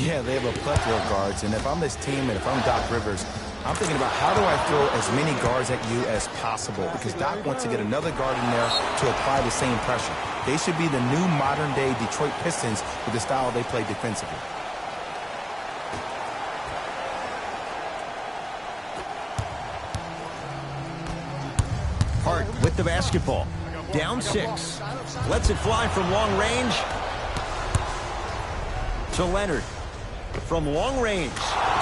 Yeah, they have a plethora of guards, and if I'm this team and if I'm Doc Rivers, I'm thinking about how do I throw as many guards at you as possible, because Doc wants to get another guard in there to apply the same pressure. They should be the new modern-day Detroit Pistons with the style they play defensively. Hart with the basketball. Down 6. Lets it fly from long range. To Leonard. From long range.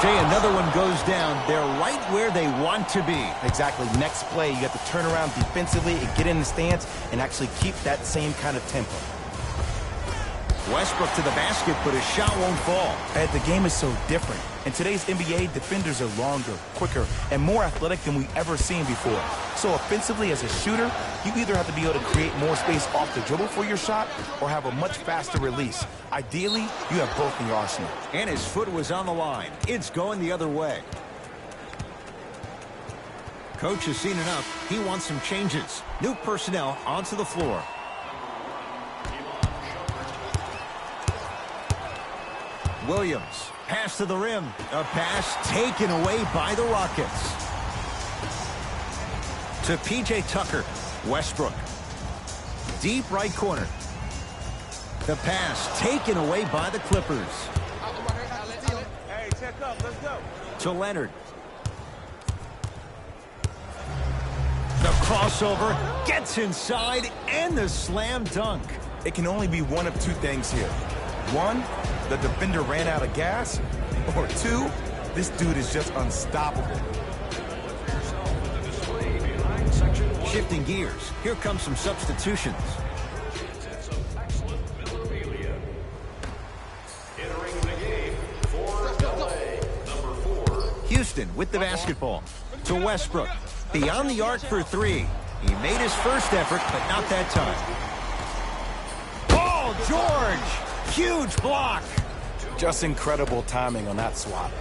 Jay, another one goes down. They're right where they want to be. Exactly. Next play, you have to turn around defensively and get in the stance and actually keep that same kind of tempo. Westbrook to the basket, but his shot won't fall. And the game is so different. In today's NBA, defenders are longer, quicker, and more athletic than we've ever seen before. So offensively, as a shooter, you either have to be able to create more space off the dribble for your shot or have a much faster release. Ideally, you have both in your arsenal. And his foot was on the line. It's going the other way. Coach has seen enough. He wants some changes. New personnel onto the floor. Williams, pass to the rim. A pass taken away by the Rockets. To P.J. Tucker. Westbrook. Deep right corner. The pass taken away by the Clippers. Hey, check up. Let's go. To Leonard. The crossover gets inside and the slam dunk. It can only be one of two things here. One, the defender ran out of gas, or two, this dude is just unstoppable. Shifting gears, here come some substitutions. Houston with the basketball. To Westbrook. Beyond the arc for 3. He made his first effort, but not that time. Oh, George! Huge block. Just incredible timing on that swap.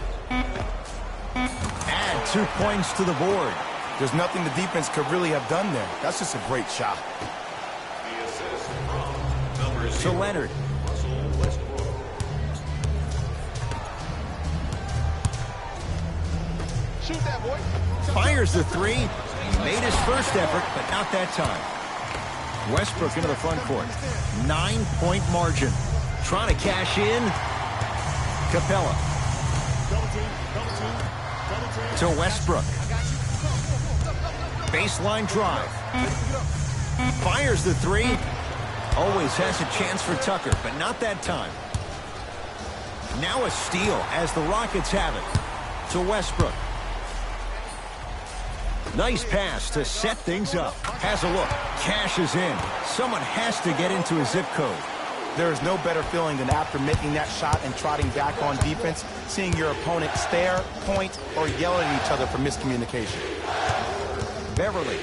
Add 2 points to the board. There's nothing the defense could really have done there. That's just a great shot. To Leonard. Shoot that, boy. Fires the 3. He made his first effort, but not that time. Westbrook into the front court. 9-point margin. Trying to cash in. Capella. To Westbrook. Baseline drive. Fires the 3. Always has a chance for Tucker, but not that time. Now a steal as the Rockets have it. To Westbrook. Nice pass to set things up. Has a look. Cashes in. Someone has to get into a zip code. There is no better feeling than after making that shot and trotting back on defense, seeing your opponent stare, point, or yell at each other for miscommunication. Beverly.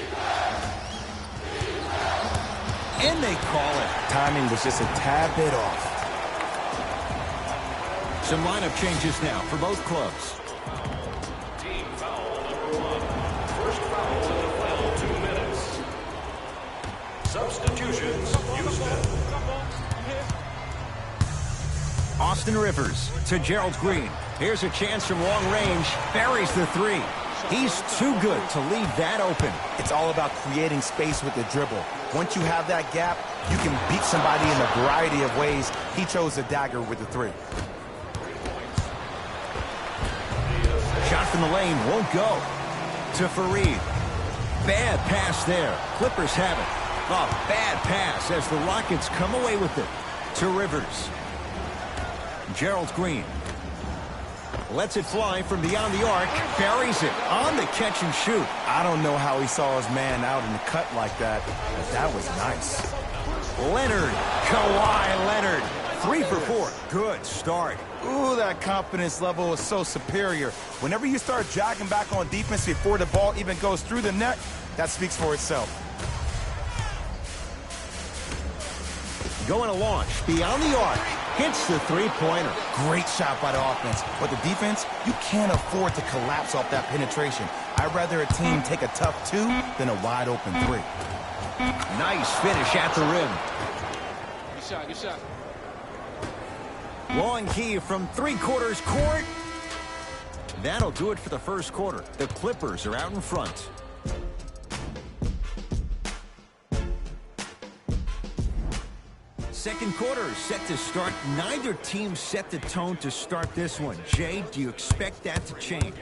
And they call it. Timing was just a tad bit off. Some lineup changes now for both clubs. Team foul number 1. First foul in the final 2 minutes. Substitutions, Houston. Austin Rivers to Gerald Green. Here's a chance from long range. Buries the 3. He's too good to leave that open. It's all about creating space with the dribble. Once you have that gap, you can beat somebody in a variety of ways. He chose the dagger with the 3. Shot from the lane won't go. To Fareed. Bad pass there. Clippers have it. A bad pass as the Rockets come away with it. To Rivers. Gerald Green. Lets it fly from beyond the arc. Buries it on the catch and shoot. I don't know how he saw his man out in the cut like that, but that was nice. Leonard. Kawhi Leonard. 3 for 4. Good start. Ooh, that confidence level is so superior. Whenever you start jogging back on defense before the ball even goes through the net, that speaks for itself. Going to launch beyond the arc. Hits the 3-pointer. Great shot by the offense. But the defense, you can't afford to collapse off that penetration. I'd rather a team take a tough 2 than a wide open 3. Nice finish at the rim. Good shot, good shot. Long key from three-quarters court. That'll do it for the first quarter. The Clippers are out in front. Second quarter is set to start. Neither team set the tone to start this one. Jay, do you expect that to change?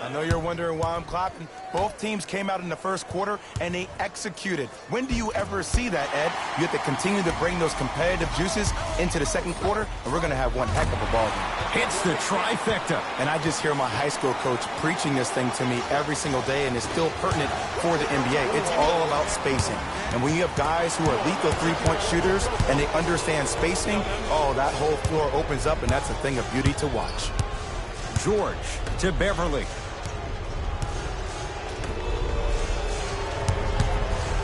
I know you're wondering why I'm clapping. Both teams came out in the first quarter, and they executed. When do you ever see that, Ed? You have to continue to bring those competitive juices into the second quarter, and we're going to have one heck of a ball game. Hits the trifecta. And I just hear my high school coach preaching this thing to me every single day, and it's still pertinent for the NBA. It's all about spacing. And when you have guys who are lethal three-point shooters, and they understand spacing, oh, that whole floor opens up, and that's a thing of beauty to watch. George to Beverly.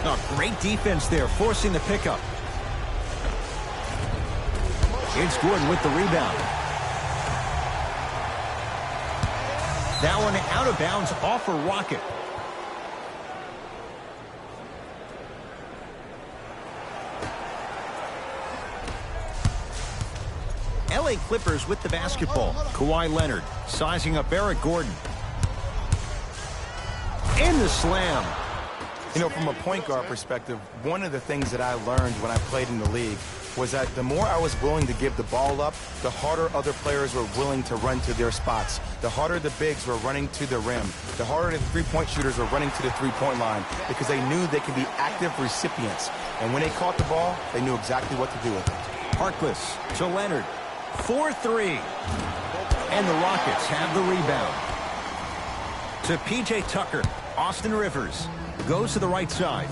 Oh, great defense there, forcing the pickup. It's Gordon with the rebound. That one out of bounds off a rocket. LA Clippers with the basketball. Kawhi Leonard sizing up Eric Gordon. And the slam. You know, from a point guard perspective, one of the things that I learned when I played in the league was that the more I was willing to give the ball up, the harder other players were willing to run to their spots. The harder the bigs were running to the rim. The harder the three-point shooters were running to the three-point line because they knew they could be active recipients. And when they caught the ball, they knew exactly what to do with it. Harkless to Leonard. 4-3. And the Rockets have the rebound. To P.J. Tucker. Austin Rivers goes to the right side.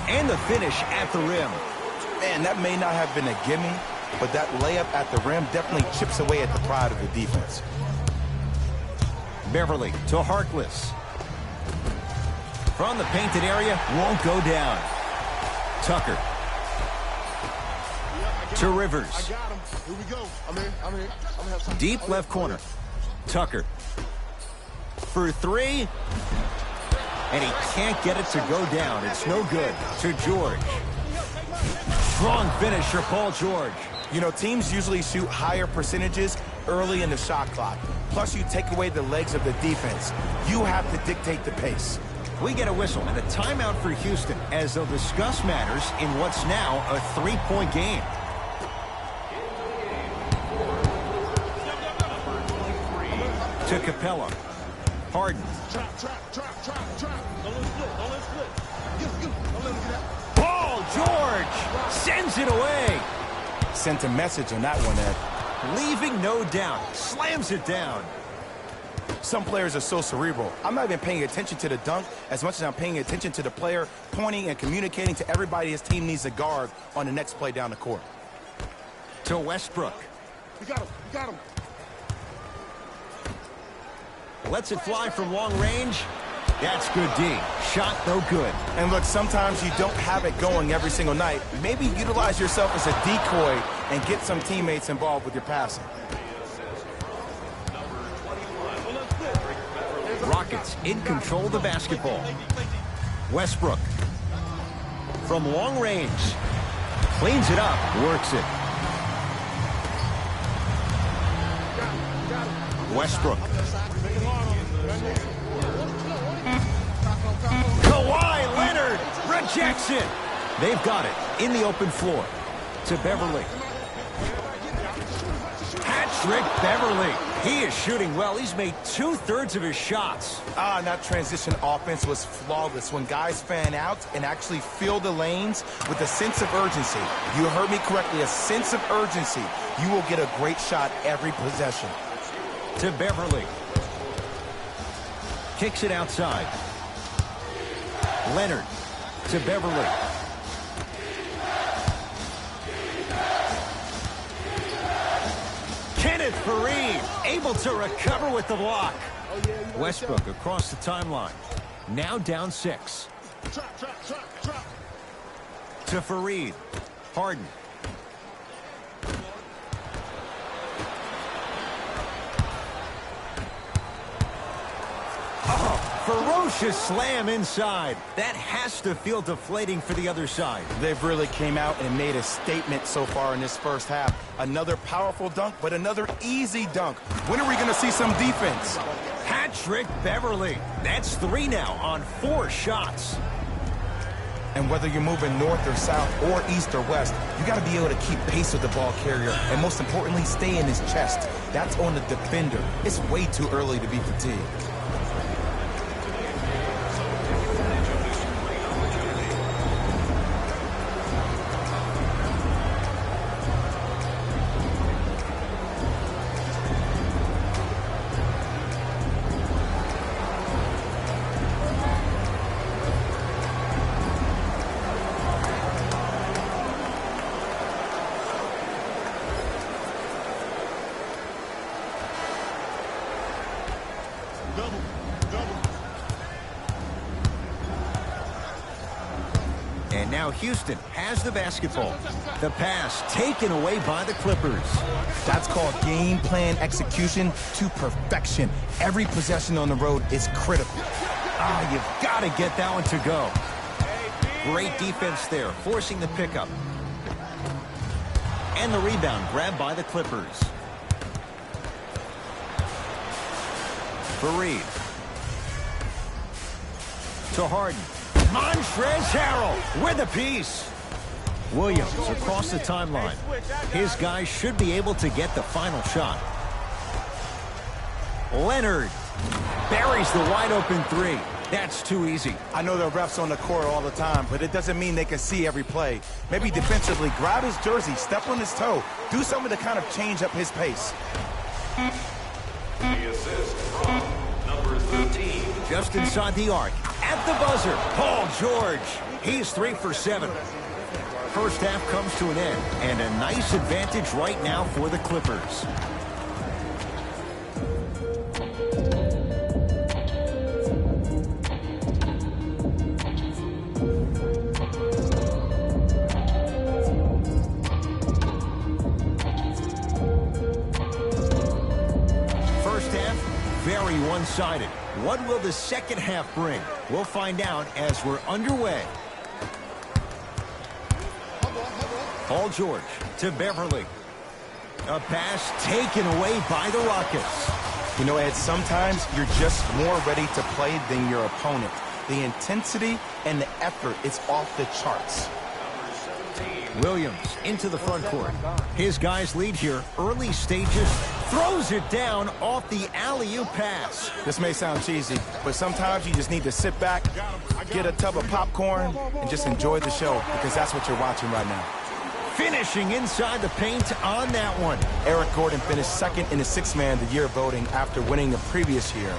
And the finish at the rim. Man, that may not have been a gimme, but that layup at the rim definitely chips away at the pride of the defense. Beverly to Harkless. From the painted area, won't go down. Tucker. To Rivers. I got him. Here we go. I'm here. I'm here. I'm gonna have some. Deep left corner. Tucker. For three. And he can't get it to go down. It's no good. To George. Strong finish for Paul George. You know, teams usually shoot higher percentages early in the shot clock. Plus, you take away the legs of the defense. You have to dictate the pace. We get a whistle and a timeout for Houston as they'll discuss matters in what's now a three-point game. To Capella. Harden. Trap. Don't let it split. Don't let it split. Don't let him get out. Paul George sends it away. Sent a message on that one, Ed. Leaving no doubt. Slams it down. Some players are so cerebral. I'm not even paying attention to the dunk as much as I'm paying attention to the player pointing and communicating to everybody his team needs to guard on the next play down the court. To Westbrook. We got him. We got him. Lets it fly from long range. That's good D. Shot no good. And look, sometimes you don't have it going every single night. Maybe utilize yourself as a decoy and get some teammates involved with your passing. Rockets in control of the basketball. Westbrook. From long range. Cleans it up. Works it. Westbrook. Kawhi Leonard rejects it. They've got it in the open floor. To Beverly. Hat-trick Beverly. He is shooting well. He's made 2/3 of his shots. And that transition offense was flawless. When guys fan out and actually fill the lanes with a sense of urgency, you heard me correctly, a sense of urgency, you will get a great shot every possession. To Beverly. Kicks it outside. Leonard to Beverly. Kenneth Faried able to recover with the block. Westbrook across the timeline. Now down 6. Trap. To Faried. Harden. ferocious slam inside. That has to feel deflating for the other side. They've really came out and made a statement so far in this first half. Another powerful dunk, but another easy dunk. When are we going to see some defense? Patrick Beverly. That's 3 now on 4 shots. And whether you're moving north or south or east or west, you got to be able to keep pace with the ball carrier and most importantly, stay in his chest. That's on the defender. It's way too early to be fatigued. And now Houston has the basketball. The pass taken away by the Clippers. That's called game plan execution to perfection. Every possession on the road is critical. You've got to get that one to go. Great defense there, forcing the pickup. And the rebound grabbed by the Clippers. Fareed. To Harden. Montrezl Harrell with a piece. Williams across the timeline. His guys should be able to get the final shot. Leonard buries the wide open 3. That's too easy. I know the refs on the court all the time, but it doesn't mean they can see every play. Maybe defensively, grab his jersey, step on his toe, do something to kind of change up his pace. The assist from number 13. Just inside the arc. At the buzzer, Paul George. He's 3 for 7. First half comes to an end, and a nice advantage right now for the Clippers. First half, very one-sided. What will the second half bring? We'll find out as we're underway. Paul George to Beverly. A pass taken away by the Rockets. You know, Ed, sometimes you're just more ready to play than your opponent. The intensity and the effort is off the charts. Williams into the front court. His guys lead here. Early stages. Throws it down off the alley-oop pass. This may sound cheesy, but sometimes you just need to sit back, get a tub of popcorn, and just enjoy the show, because that's what you're watching right now. Finishing inside the paint on that one. Eric Gordon finished second in the Sixth Man of the Year voting after winning the previous year.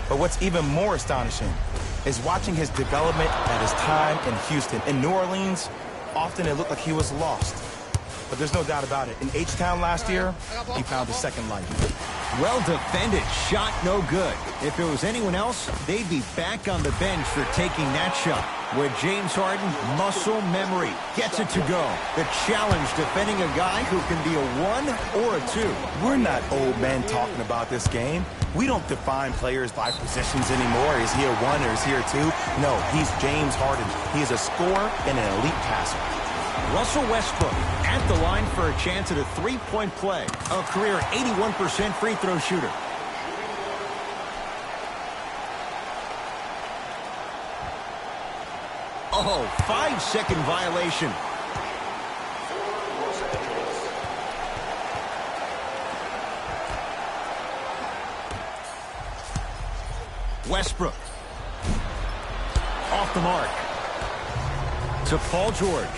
But what's even more astonishing is watching his development at his time in Houston. In New Orleans, often it looked like he was lost. But there's no doubt about it. In H-Town last year, he found a second life. Well defended. Shot no good. If it was anyone else, they'd be back on the bench for taking that shot. With James Harden, muscle memory, gets it to go. The challenge defending a guy who can be a 1 or a 2. We're not old men talking about this game. We don't define players by positions anymore. Is he a 1 or is he a 2? No, he's James Harden. He is a scorer and an elite passer. Russell Westbrook at the line for a chance at a 3-point play. A career 81% free throw shooter. Oh, 5-second violation. Westbrook. Off the mark. To Paul George.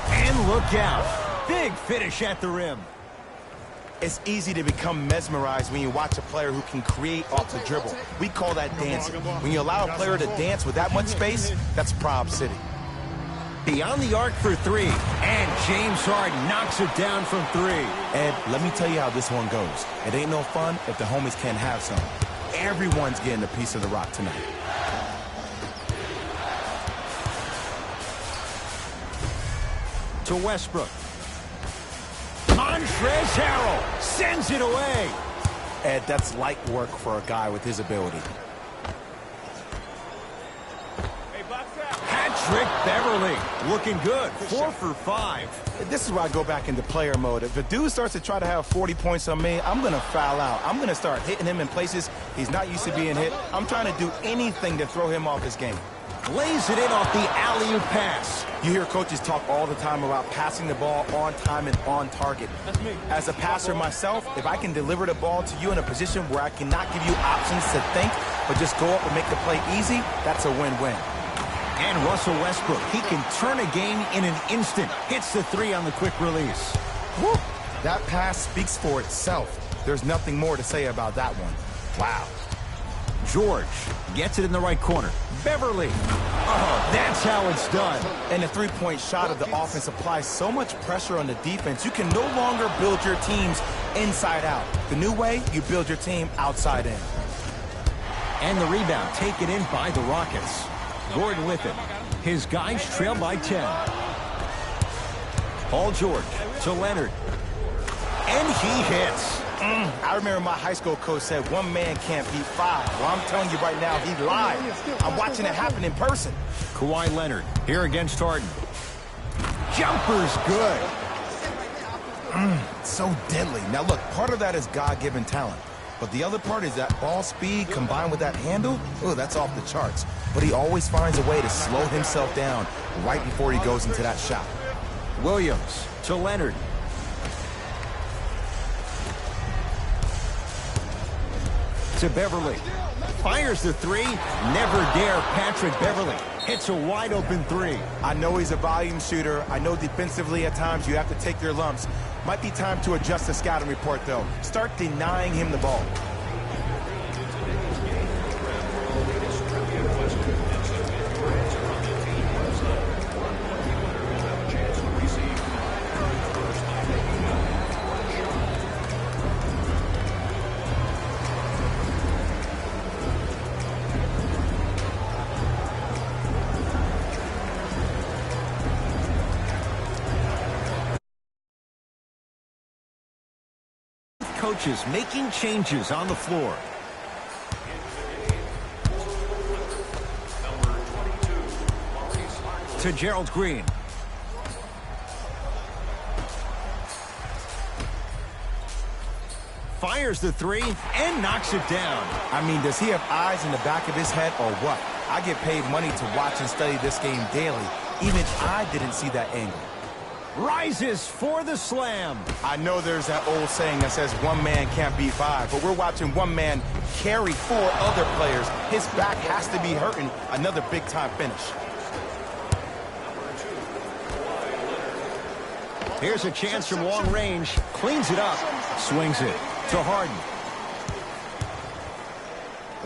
And look out. Big finish at the rim. It's easy to become mesmerized when you watch a player who can create off the dribble. We call that dancing. When you allow a player to dance with that much space, that's Prob City. Beyond the arc for 3. And James Harden knocks it down from 3. Ed, let me tell you how this one goes. It ain't no fun if the homies can't have some. Everyone's getting a piece of the rock tonight. To Westbrook. Montrezl Harrell sends it away. Ed, that's light work for a guy with his ability. Patrick Beverly, looking good, 4 for 5. This is where I go back into player mode. If the dude starts to try to have 40 points on me, I'm going to foul out. I'm going to start hitting him in places he's not used to being hit. I'm trying to do anything to throw him off his game. Lays it in off the alley-oop pass. You hear coaches talk all the time about passing the ball on time and on target. As a passer myself, if I can deliver the ball to you in a position where I cannot give you options to think, but just go up and make the play easy, that's a win-win. And Russell Westbrook, he can turn a game in an instant. Hits the 3 on the quick release. Woo! That pass speaks for itself. There's nothing more to say about that one. Wow. George gets it in the right corner. Beverly. Oh, that's how it's done. And the three-point shot of the offense applies so much pressure on the defense, you can no longer build your teams inside out. The new way, you build your team outside in. And the rebound taken in by the Rockets. Gordon with it. His guys trail by 10. Paul George to Leonard. And he hits. I remember my high school coach said one man can't beat 5. Well, I'm telling you right now, he lied. I'm watching it happen in person. Kawhi Leonard here against Harden. Jumper's good. So deadly. Now, look, part of that is God-given talent. But the other part is that ball speed combined with that handle. Oh, that's off the charts. But he always finds a way to slow himself down right before he goes into that shot. Williams to Leonard. To Beverly. Fires the 3. Never dare Patrick Beverly. Hits a wide open 3. I know he's a volume shooter. I know defensively at times you have to take your lumps. Might be time to adjust the scouting report, though. Start denying him the ball. Coaches making changes on the floor. To Gerald Green. Fires the 3 and knocks it down. I mean, does he have eyes in the back of his head or what? I get paid money to watch and study this game daily. Even I didn't see that angle. Rises for the slam. I know there's that old saying that says one man can't beat 5, but we're watching one man carry 4 other players. His back has to be hurting. Another big-time finish. Here's a chance from long range. Cleans it up. Swings it to Harden.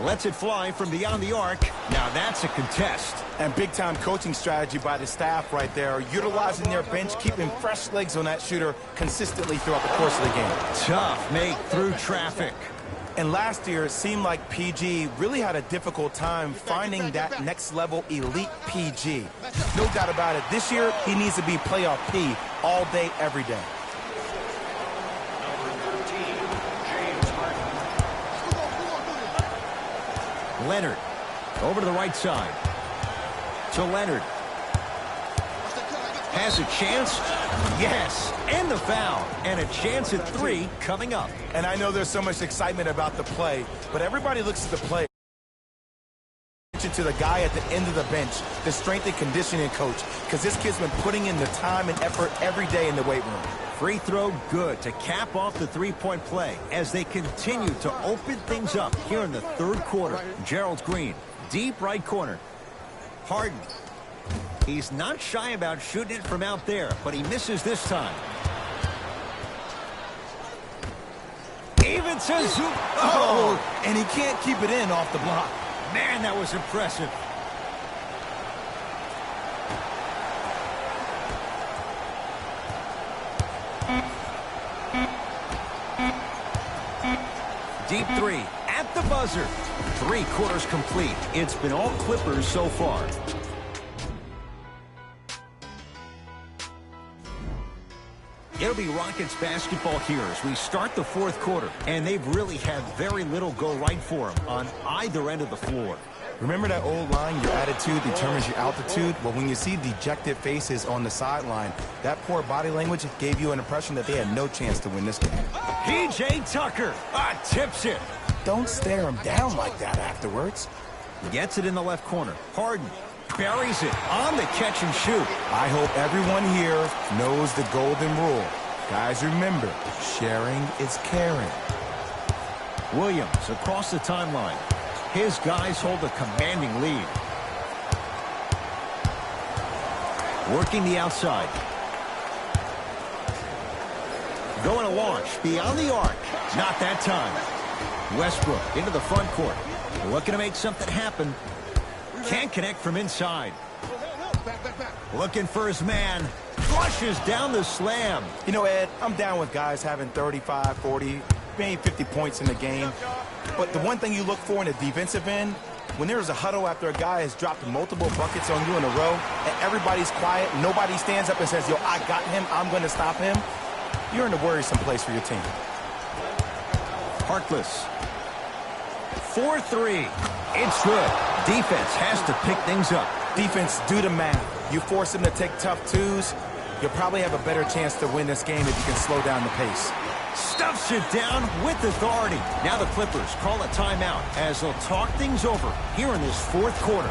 Lets it fly from beyond the arc. Now that's a contest. And big-time coaching strategy by the staff right there, utilizing their bench, keeping fresh legs on that shooter consistently throughout the course of the game. Tough make through traffic. And last year, it seemed like PG really had a difficult time finding that next-level elite PG. No doubt about it. This year, he needs to be playoff P all day, every day. Leonard over to the right side. To Leonard. Has a chance. Yes. And the foul. And a chance at 3 coming up. And I know there's so much excitement about the play, but everybody looks at the play to the guy at the end of the bench, the strength and conditioning coach, because this kid's been putting in the time and effort every day in the weight room. Free throw good to cap off the three-point play as they continue to open things up here in the third quarter. Gerald Green, deep right corner. Harden. He's not shy about shooting it from out there, but he misses this time. Even to Zoom. Oh, and he can't keep it in off the block. Man, that was impressive. Deep 3 at the buzzer. 3 quarters complete. It's been all Clippers so far. It'll be Rockets basketball here as we start the fourth quarter, and they've really had very little go right for them on either end of the floor. Remember that old line, your attitude determines your altitude? Well, when you see dejected faces on the sideline, that poor body language gave you an impression that they had no chance to win this game. P.J. Tucker tips it. Don't stare him down like that afterwards. Gets it in the left corner. Harden buries it on the catch and shoot. I hope everyone here knows the golden rule. Guys, remember, sharing is caring. Williams across the timeline. His guys hold a commanding lead. Working the outside. Going to launch beyond the arc. Not that time. Westbrook into the front court. Looking to make something happen. Can't connect from inside. Looking for his man. Flushes down the slam. You know, Ed, I'm down with guys having 35, 40, maybe 50 points in the game. But the one thing you look for in a defensive end, when there's a huddle after a guy has dropped multiple buckets on you in a row, and everybody's quiet, nobody stands up and says, yo, I got him, I'm going to stop him, you're in a worrisome place for your team. Harkless. 4-3. It's good. Defense has to pick things up. Defense, do the math. You force them to take tough twos, you'll probably have a better chance to win this game if you can slow down the pace. Stuffs it down with authority. Now the Clippers call a timeout as they'll talk things over here in this fourth quarter.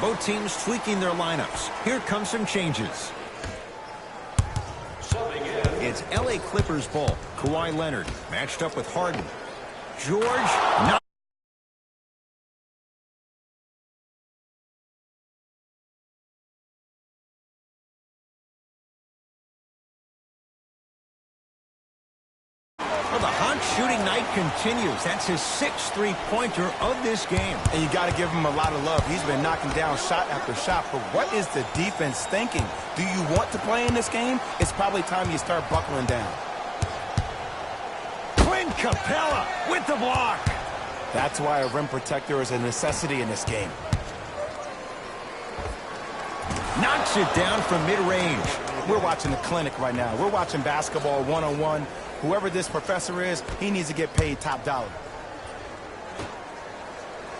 Both teams tweaking their lineups. Here come some changes. It's L.A. Clippers ball. Kawhi Leonard matched up with Harden. George, not well, the hot shooting night continues. That's his 6th three-pointer of this game. And you got to give him a lot of love. He's been knocking down shot after shot. But what is the defense thinking? Do you want to play in this game? It's probably time you start buckling down. Clint Capella with the block. That's why a rim protector is a necessity in this game. Knocks it down from mid-range. We're watching a clinic right now. We're watching basketball one-on-one. Whoever this professor is, he needs to get paid top dollar.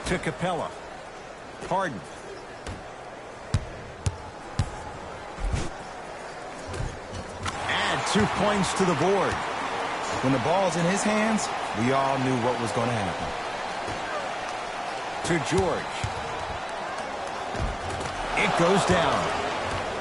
To Capella. Harden. Add 2 points to the board. When the ball's in his hands, we all knew what was going to happen. To George. It goes down.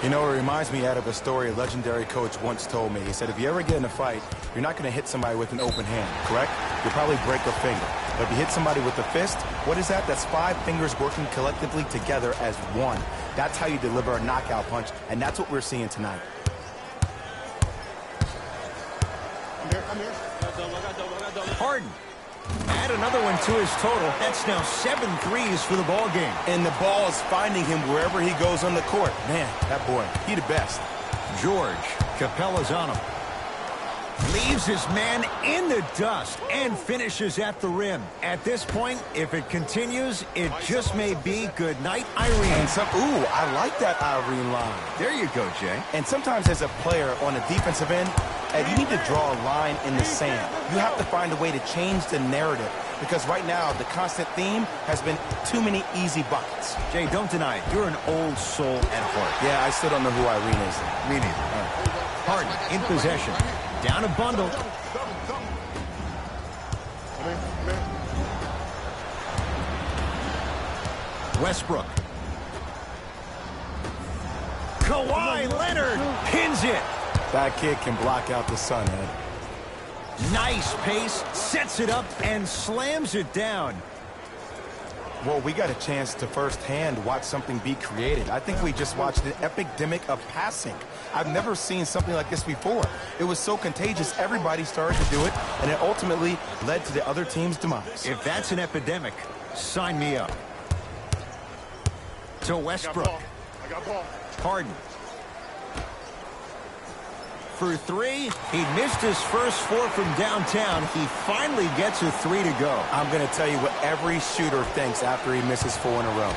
You know, it reminds me out of a story a legendary coach once told me. He said, if you ever get in a fight, you're not going to hit somebody with an open hand, correct? You'll probably break a finger. But if you hit somebody with a fist, what is that? That's 5 fingers working collectively together as one. That's how you deliver a knockout punch, and that's what we're seeing tonight. Harden. Add another one to his total. That's now 7 threes for the ball game. And the ball is finding him wherever he goes on the court. Man, that boy, he the best. George. Capella's on him. Leaves his man in the dust and finishes at the rim. At this point, if it continues, it just may be good night, Irene. And ooh, I like that Irene line. There you go, Jay. And sometimes as a player on a defensive end, you need to draw a line in the sand. You have to find a way to change the narrative because right now the constant theme has been too many easy buckets. Jay, don't deny it. You're an old soul at heart. Yeah, I still don't know who Irene is. Me neither. Harden in possession. Down a bundle. Westbrook. Kawhi Leonard pins it. That kid can block out the sun, Ed. Nice pace, sets it up, and slams it down. Well, we got a chance to firsthand watch something be created. I think we just watched an epidemic of passing. I've never seen something like this before. It was so contagious, everybody started to do it, and it ultimately led to the other team's demise. If that's an epidemic, sign me up. To Westbrook. I got ball. Harden. For three, he missed his first four from downtown. He finally gets a three to go. I'm going to tell you what every shooter thinks after he misses 4 in a row.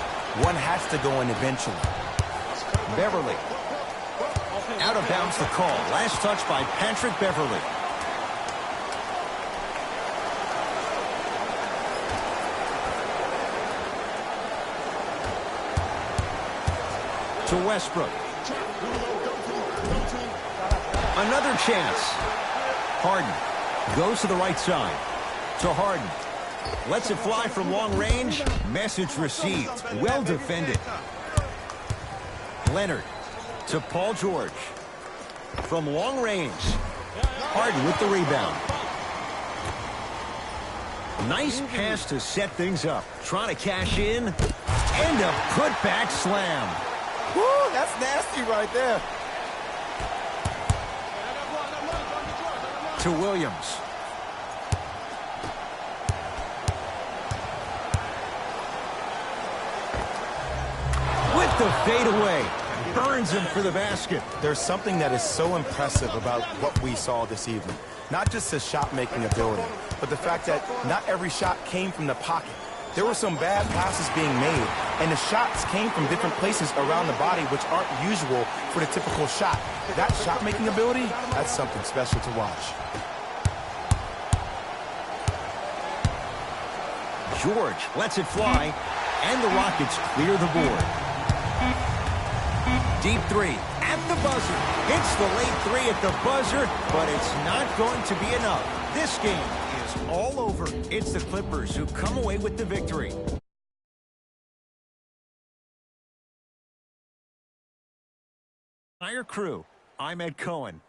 One has to go in eventually. Beverly. Out of bounds the call. Last touch by Patrick Beverly. To Westbrook. Another chance. Harden goes to the right side. To Harden. Lets it fly from long range. Message received. Well defended. Leonard to Paul George. From long range. Harden with the rebound. Nice pass to set things up. Trying to cash in. And a putback slam. Woo, that's nasty right there. To Williams. With the fadeaway. Burns him for the basket. There's something that is so impressive about what we saw this evening. Not just his shot-making ability, but the fact that not every shot came from the pocket. There were some bad passes being made, and the shots came from different places around the body, which aren't usual for the typical shot. That shot-making ability, that's something special to watch. George lets it fly, and the Rockets clear the board. Deep three at the buzzer. Hits the late three at the buzzer, but it's not going to be enough. This game is all over. It's the Clippers who come away with the victory. Entire crew, I'm Ed Cohen.